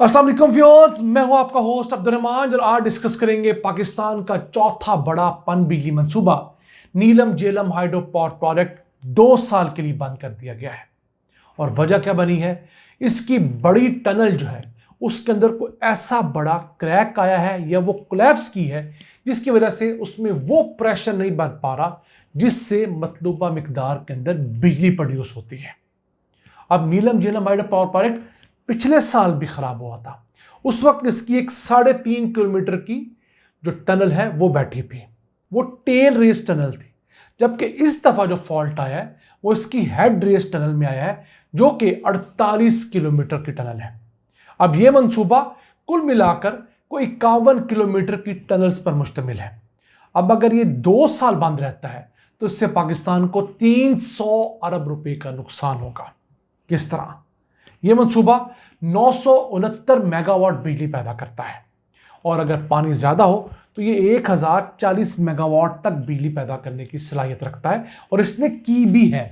अस्सलाम वालेकुम व्यूअर्स, मैं हूं आपका होस्ट अब्दुर्रहमान और आज डिस्कस करेंगे पाकिस्तान का चौथा बड़ा पन बिजली मंसूबा नीलम झेलम हाइड्रो पावर प्रोजेक्ट 2 साल के लिए बंद कर दिया गया है। और वजह क्या बनी है? इसकी बड़ी टनल जो है उसके अंदर कोई ऐसा बड़ा क्रैक आया है या वो कोलैप्स की है जिसकी वजह से उसमें वो प्रेशर नहीं बन पा रहा जिससे मतलूबा मिकदार के अंदर बिजली प्रोड्यूस होती है। अब नीलम झेलम हाइड्रो पावर प्रोजेक्ट पिछले साल भी खराब हुआ था। उस वक्त इसकी एक 3.5 किलोमीटर की जो टनल है वो बैठी थी, वो टेल रेस टनल थी। जबकि इस दफा जो फॉल्ट आया है वो इसकी हेड रेस टनल में आया है जो कि 48 किलोमीटर की टनल है। अब यह मंसूबा कुल मिलाकर कोई 51 किलोमीटर की टनल्स पर मुश्तमिल है। अब अगर ये 2 साल बंद रहता है तो इससे पाकिस्तान को 300 अरब रुपए का नुकसान होगा। किस तरह? यह मंसूबा 969 मेगावाट बिजली पैदा करता है और अगर पानी ज़्यादा हो तो ये 1040 मेगावाट तक बिजली पैदा करने की सलाहियत रखता है और इसने की भी है।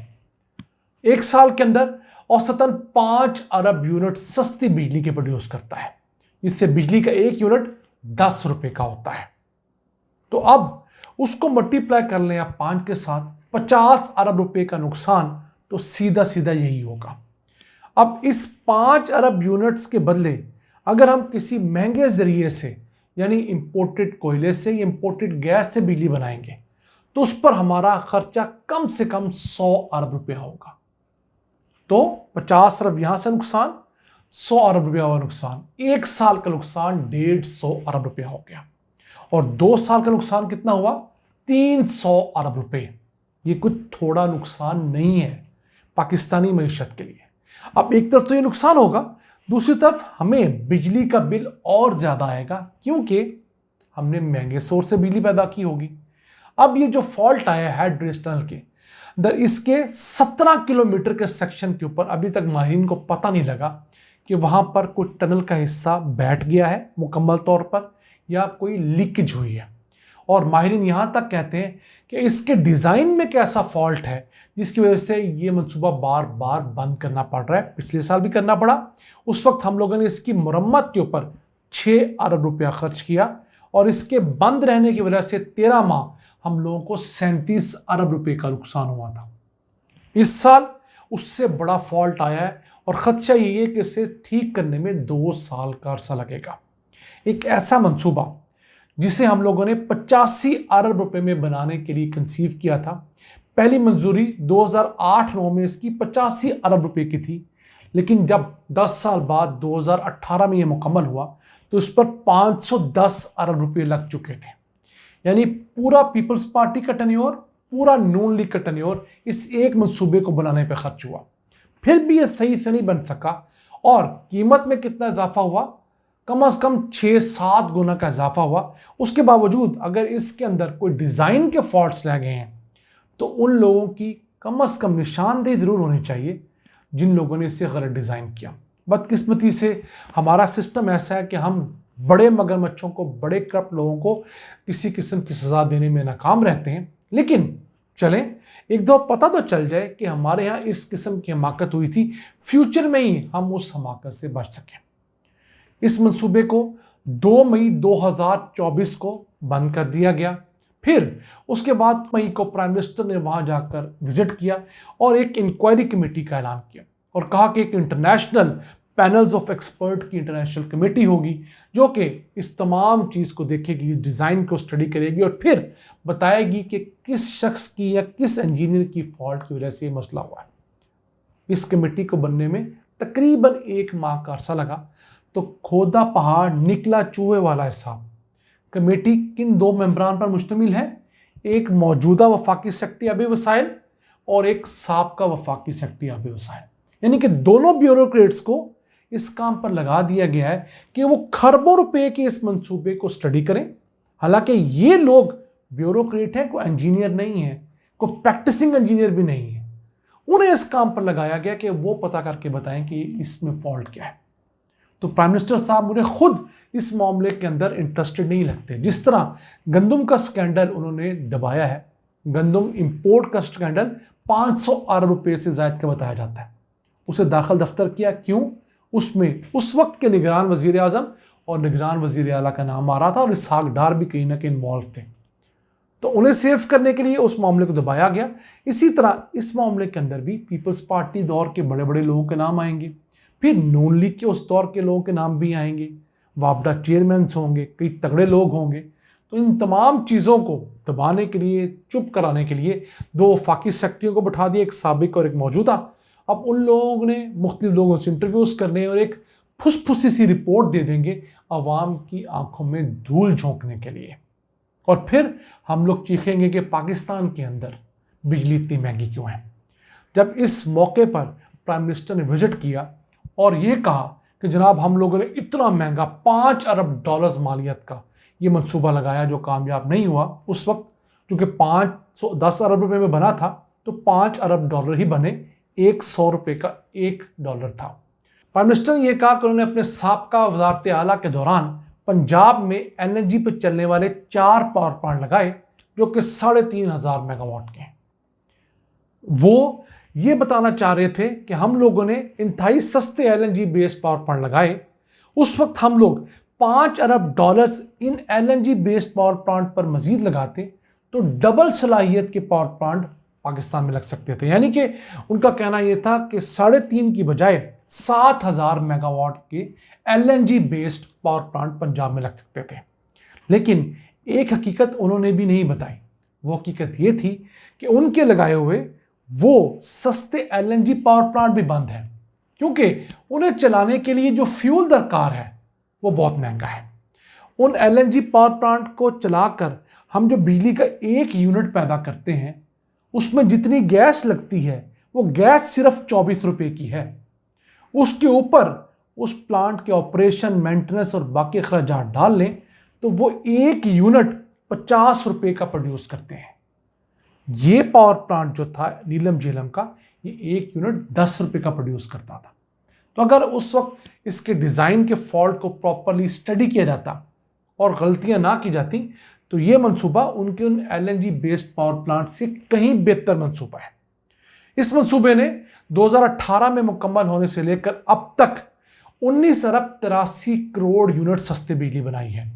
एक साल के अंदर औसतन 5 अरब यूनिट सस्ती बिजली के प्रोड्यूस करता है, जिससे बिजली का एक यूनिट 10 रुपए का होता है। तो अब उसको मल्टीप्लाई कर लें आप 5 के साथ, 50 अरब रुपए का नुकसान तो सीधा सीधा यही होगा। अब इस 5 अरब यूनिट्स के बदले अगर हम किसी महंगे जरिए से यानी इंपोर्टेड कोयले से या इंपोर्टेड गैस से बिजली बनाएंगे तो उस पर हमारा खर्चा कम से कम 100 अरब रुपया होगा। तो 50 अरब यहां से नुकसान, 100 अरब रुपया हुआ नुकसान, एक साल का नुकसान 150 अरब रुपया हो गया। और 2 साल का नुकसान कितना हुआ? 300 अरब रुपए। ये कुछ थोड़ा नुकसान नहीं है पाकिस्तानी मईशत के लिए। अब एक तरफ तो ये नुकसान होगा, दूसरी तरफ हमें बिजली का बिल और ज्यादा आएगा क्योंकि हमने महंगे सोर्स से बिजली पैदा की होगी। अब ये जो फॉल्ट आया है हेड रेस टनल के इसके 17 किलोमीटर के सेक्शन के ऊपर अभी तक माहिरीन को पता नहीं लगा कि वहां पर कोई टनल का हिस्सा बैठ गया है मुकम्मल तौर पर या कोई लीकेज हुई है। और माहिरीन यहां तक कहते हैं कि इसके डिजाइन में कैसा फॉल्ट है जिसकी वजह से ये मंसूबा बार बार बंद करना पड़ रहा है। पिछले साल भी करना पड़ा, उस वक्त हम लोगों ने इसकी मरम्मत के ऊपर 6 अरब रुपया खर्च किया और इसके बंद रहने की वजह से 13 माह हम लोगों को 37 अरब रुपए का नुकसान हुआ था। इस साल उससे बड़ा फॉल्ट आया है और खदशा यही है कि इसे ठीक करने में 2 साल का अरसा लगेगा। एक ऐसा मंसूबा जिसे हम लोगों ने 85 अरब रुपए में बनाने के लिए कंसीव किया था, पहली मंजूरी 2008-9 में इसकी 85 अरब रुपए की थी, लेकिन जब 10 साल बाद 2018 में यह मुकम्मल हुआ तो इस पर 510 अरब रुपए लग चुके थे। यानी पूरा पीपल्स पार्टी का टन्योर, पूरा नून लीग का टन्योर इस एक मंसूबे को बनाने पर खर्च हुआ। फिर भी यह सही से नहीं बन सका और कीमत में कितना इजाफा हुआ? कम से कम 6-7 गुना का इजाफा हुआ। उसके बावजूद अगर इसके अंदर कोई डिज़ाइन के फॉल्ट्स रह गए हैं तो उन लोगों की कम से कम निशानदेही ज़रूर होनी चाहिए जिन लोगों ने इसे गलत डिज़ाइन किया। बदकिस्मती से हमारा सिस्टम ऐसा है कि हम बड़े मगरमच्छों को, बड़े करप्ट लोगों को किसी किस्म की सज़ा देने में नाकाम रहते हैं। लेकिन चलें, एक दो पता तो चल जाए कि हमारे यहाँ इस किस्म की हमाकत हुई थी, फ्यूचर में ही हम उस हमाकत से बच सकें। इस मंसूबे को 2 मई 2024 को बंद कर दिया गया। फिर उसके बाद मई को प्राइम मिनिस्टर ने वहां जाकर विजिट किया और एक इंक्वायरी कमेटी का ऐलान किया और कहा कि एक इंटरनेशनल पैनल्स ऑफ एक्सपर्ट की इंटरनेशनल कमेटी होगी जो कि इस तमाम चीज़ को देखेगी, डिज़ाइन को स्टडी करेगी और फिर बताएगी कि किस शख्स की या किस इंजीनियर की फॉल्ट की वजह से ये मसला हुआ है। इस कमेटी को बनने में तकरीबन 1 माह का अरसा लगा। तो खोदा पहाड़ निकला चूहे वाला हिसाब। कमेटी किन 2 मेंबरान पर मुश्तमिल है? एक मौजूदा वफाकी सेक्रेटरी आबी वसाइल और एक साबका वफाकी सेक्रेटरी आबी वसाइल, यानी कि दोनों ब्यूरोक्रेट्स को इस काम पर लगा दिया गया है कि वो खरबों रुपए के इस मंसूबे को स्टडी करें। हालांकि ये लोग ब्यूरोक्रेट हैं, कोई इंजीनियर नहीं है, कोई प्रैक्टिसिंग इंजीनियर भी नहीं है। उन्हें इस काम पर लगाया गया कि वो पता करके बताएं कि इसमें फॉल्ट क्या है। तो प्राइम मिनिस्टर साहब मुझे खुद इस मामले के अंदर इंटरेस्टेड नहीं लगते। जिस तरह गंदम का स्कैंडल उन्होंने दबाया है, गंदम इंपोर्ट का स्कैंडल 500 अरब रुपए से ज्यादा का बताया जाता है, उसे दाखिल दफ्तर किया। क्यों? उसमें उस वक्त के निगरान वजीर आजम और निगरान वजीर आला का नाम आ रहा था और इसहाक डार भी कहीं ना कहीं इन्वॉल्व थे। तो उन्हें सेव करने के लिए उस मामले को दबाया गया। इसी तरह इस मामले के अंदर भी पीपल्स पार्टी दौर के बड़े बड़े लोगों के नाम आएंगे, फिर नून लीग के उस दौर के लोगों के नाम भी आएंगे, वापडा चेयरमैन होंगे, कई तगड़े लोग होंगे। तो इन तमाम चीज़ों को दबाने के लिए, चुप कराने के लिए दो वफाकी सेक्रेटरियों को बैठा दिया, एक साबिक और एक मौजूदा। अब उन लोगों ने मुख्तलिफ लोगों से इंटरव्यूज़ करने और एक फुसफुसी सी रिपोर्ट दे देंगे आवाम की आंखों में धूल झोंकने के लिए। और फिर हम लोग चीखेंगे कि पाकिस्तान के अंदर बिजली इतनी महंगी क्यों है। जब इस मौके पर प्राइम मिनिस्टर ने विजिट किया और ये कहा कि जनाब हम लोगों ने इतना महंगा $5 अरब मालियत का ये मंसूबा लगाया जो कामयाब नहीं हुआ। उस वक्त चूँकि 510 अरब रुपए में बना था तो $5 अरब ही बने, $100 का $1 था। प्राइम मिनिस्टर ने यह कहा कि उन्होंने अपने साबका वज़ारत आला के दौरान पंजाब में एलएनजी पर चलने वाले 4 पावर प्लांट लगाए जो कि 3500 मेगावाट के हैं। वो ये बताना चाह रहे थे कि हम लोगों ने इंतहाई सस्ते एलएनजी बेस्ड पावर प्लांट लगाए। उस वक्त हम लोग $5 अरब इन एलएनजी बेस्ड पावर प्लांट पर मजीद लगाते तो डबल सलाहियत के पावर प्लांट पाकिस्तान में लग सकते थे। यानी कि उनका कहना यह था कि 3.5 की बजाय 7000 मेगावाट के LNG based power plant Punjab में लग सकते थे। लेकिन एक हकीकत उन्होंने भी नहीं बताई। वो हकीकत ये थी कि उनके लगाए हुए वो सस्ते एलएनजी पावर प्लांट भी बंद हैं, क्योंकि उन्हें चलाने के लिए जो फ्यूल दरकार है वो बहुत महंगा है। उन एलएनजी पावर प्लांट को चलाकर हम जो बिजली का 1 यूनिट पैदा करते हैं उसमें जितनी गैस लगती है वो गैस सिर्फ 24 रुपए की है। उसके ऊपर उस प्लांट के ऑपरेशन, मेंटेनेंस और बाकी अखराजात डाल लें तो वो 1 यूनिट 50 रुपए का प्रोड्यूस करते हैं। ये पावर प्लांट जो था नीलम झेलम का, ये 1 यूनिट 10 रुपए का प्रोड्यूस करता था। तो अगर उस वक्त इसके डिज़ाइन के फॉल्ट को प्रॉपरली स्टडी किया जाता और गलतियां ना की जाती तो ये मंसूबा उनके उन एलएनजी बेस्ड पावर प्लांट से कहीं बेहतर मंसूबा है। इस मंसूबे ने 2018 में मुकम्मल होने से लेकर अब तक 19 अरब 83 करोड़ यूनिट सस्ती बिजली बनाई है।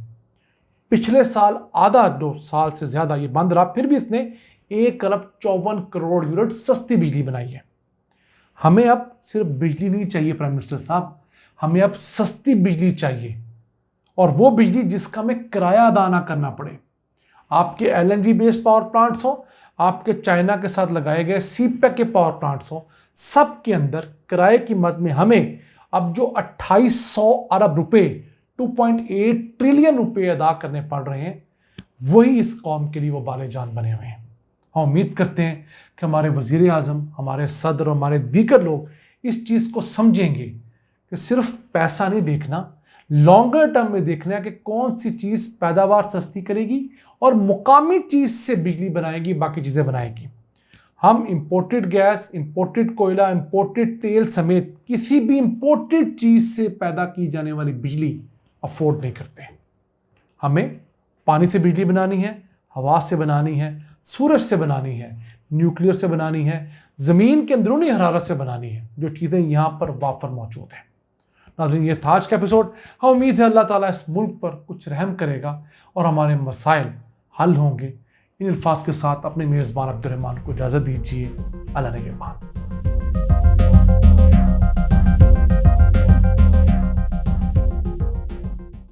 पिछले साल आधा 2 साल से ज़्यादा ये बंद रहा, फिर भी इसने 1 अरब 54 करोड़ यूनिट सस्ती बिजली बनाई है। हमें अब सिर्फ बिजली नहीं चाहिए प्राइम मिनिस्टर साहब, हमें अब सस्ती बिजली चाहिए, और वो बिजली जिसका हमें किराया अदा ना करना पड़े। आपके एलएनजी बेस्ड पावर प्लांट्स हो, आपके चाइना के साथ लगाए गए सीपेक के पावर प्लांट्स हो, सब के अंदर किराए की मद में हमें अब जो 2800 अरब रुपए 2.8 ट्रिलियन रुपए अदा करने पड़ रहे हैं, वही इस कौम के लिए वो बाले जान बने हुए हैं। हम उम्मीद करते हैं कि हमारे वज़ीर आज़म, हमारे सदर और हमारे दीगर लोग इस चीज़ को समझेंगे कि सिर्फ पैसा नहीं देखना, लॉन्गर टर्म में देखना है कि कौन सी चीज़ पैदावार सस्ती करेगी और मुकामी चीज़ से बिजली बनाएगी, बाकी चीज़ें बनाएगी। हम इंपोर्टेड गैस, इंपोर्टेड कोयला, इंपोर्टेड तेल समेत किसी भी इंपोर्टेड चीज़ से पैदा की जाने वाली बिजली अफोर्ड नहीं करते। हमें पानी से बिजली बनानी है, हवा से बनानी है, सूरज से बनानी है, न्यूक्लियर से बनानी है, ज़मीन के अंदरूनी हरारत से बनानी है, जो चीज़ें यहाँ पर वाफर मौजूद हैं। नाज़रीन, ये था आज का एपिसोड। हम उम्मीद है अल्लाह ताला इस मुल्क पर कुछ रहम करेगा और हमारे मसाइल हल होंगे। इन अल्फाज के साथ अपने मेज़बान अब्दुर्रहमान को इजाज़त दीजिए। अल्लाह निगहबान।